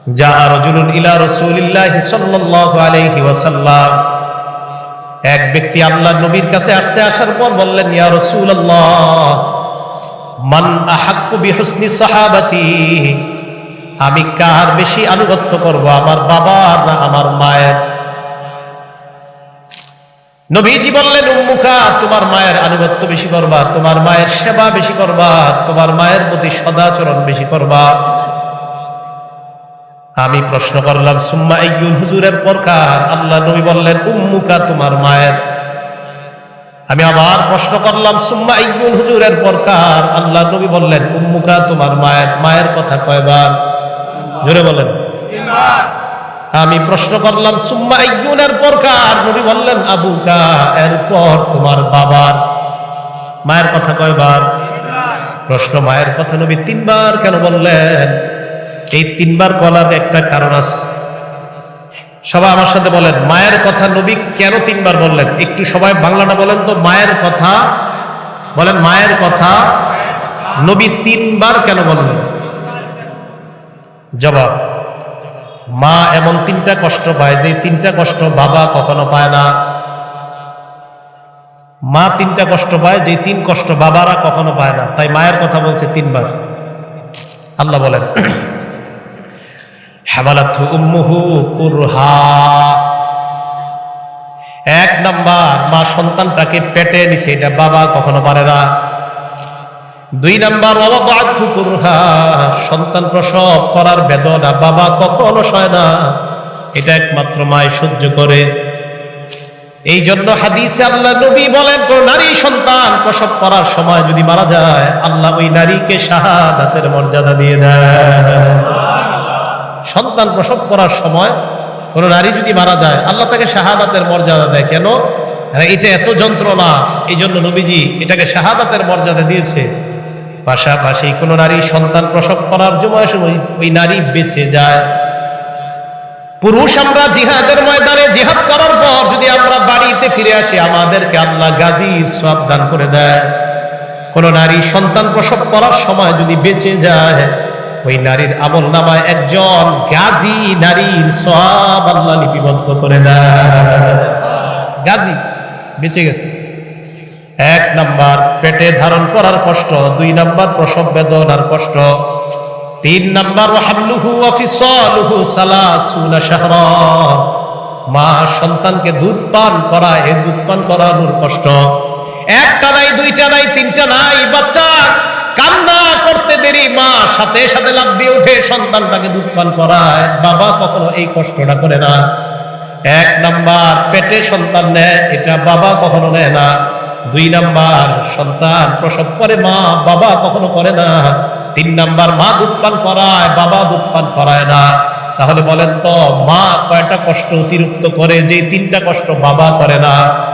জাআ রাজুলুন ইলা রাসূলিল্লাহি সাল্লাল্লাহু আলাইহি ওয়াসাল্লাম, এক ব্যক্তি আল্লাহর নবীর কাছে আসছে। আসার পর বললেন, ইয়া রাসূলুল্লাহ, মান আহাক্কু বিহুসনি সাহাবাতি, আমি কার বেশি আনুগত্য করব, আমার বাবার না আমার মায়ের? নবীজি বললেন, উম্মুকা, তোমার মায়ের আনুগত্য বেশি করবা, তোমার মায়ের সেবা বেশি করবা, তোমার মায়ের প্রতি সদাচরণ বেশি করবা। আমি প্রশ্ন করলাম, সুম্মা আইয়ুন, হুজুরের পরকার? আল্লাহ নবী বললেন, উম্মুকা, তোমার মায়ের। আমি আবার প্রশ্ন করলাম, সুম্মা আইয়ুন, হুজুরের পরকার? আল্লাহ নবী বললেন, উম্মুকা, তোমার মায়ের। মায়ের কথা কয়বার? জোরে বলেন। আমি প্রশ্ন করলাম, সুম্মা আইয়ুনের পরকার? নবী বললেন, আবুকা, এরপর তোমার বাবার। মায়ের কথা কয়বার? প্রশ্ন, মায়ের কথা নবী তিনবার কেন বললেন? এই তিনবার বলার একটা কারণ আছে। সবাই আমার সাথে বলেন, মায়ের কথা নবী কেন তিনবার বললেন? একটু সবাই বাংলাটা বলেন তো, মায়ের কথা বলেন। মায়ের কথা নবী তিনবার কেন বললেন? জবাব, মা এমন তিনটা কষ্ট পায় যে তিনটা কষ্ট বাবা কখনো পায় না। মা তিনটা কষ্ট পায় যে তিন কষ্ট বাবারা কখনো পায় না, তাই মায়ের কথা বলছে তিনবার। আল্লাহ বলেন, হামালাতহু উম্মুহু কুরহা। এক নাম্বার, মা সন্তানটাকে পেটে নিছে, এটা বাবা কখনো পারে না। দুই নাম্বার, ওয়াদাআতহু কুরহা, সন্তান প্রসব করার বেদনা বাবা কখনো সয় না, এটা একমাত্র মাই সহ্য করে। এই জন্য হাদিসে আল্লাহ নবী বলেন, কোন নারী সন্তান প্রসব করার সময় যদি মারা যায়, আল্লাহ ওই নারীকে শাহাদাতের মর্যাদা দিয়ে দেয়। সন্তান প্রসব করার সময় কোন নারী যদি মারা যায়, আল্লাহ তাকে শাহাদাতের মর্যাদা দেয়। কেন? এটা এত যন্ত্রণা, এই জন্য নবীজি এটাকে শাহাদাতের মর্যাদা দিয়েছে। পাশাপাশি কোন নারী সন্তান প্রসব করার সময় ওই নারী বেঁচে যায়। পুরুষ আমরা জিহাদের ময়দানে জিহাদ করার পর যদি আমরা বাড়িতে ফিরে আসি, আমাদেরকে আল্লাহ গাজীর সওয়াব দান করে দেয়। কোন নারী সন্তান প্রসব করার সময় যদি বেঁচে যায়, ওই নারীর আমল নামায় একজন গাজী নারীর সওয়াব আল্লাহ লিপিবদ্ধ করে দেয়। গাজী বেঁচে গেছে। এক নাম্বার, পেটে ধারণ করার কষ্ট। দুই নাম্বার, প্রসব বেদনার কষ্ট। তিন নাম্বার, হামলুহু ওয়া ফিসালুহু সালাসুনা শাহরা, মা সন্তানকে দুধ পান করায়, এই দুধ পান করানোর কষ্ট। একটা নাই, দুইটা নাই, তিনটা নাই, বাচ্চা কান্না করতে দেরি, মা সাথে সাথে লাফ দিয়ে উঠে সন্তানটাকে দুধ পান করায়। বাবা কখনো এই কষ্টটা করে না। এক নাম্বার, পেটে সন্তান নেয়, এটা বাবা কখনো নেয় না। দুই নাম্বার, সন্তান প্রসব করে মা, বাবা কখনো করে না। তিন নাম্বার, মা দুধ পান করায়, বাবা দুধ পান করায় না। তাহলে বলেন তো, মা কয়টা কষ্ট অতিরিক্ত করে যে তিনটা কষ্ট বাবা করে না?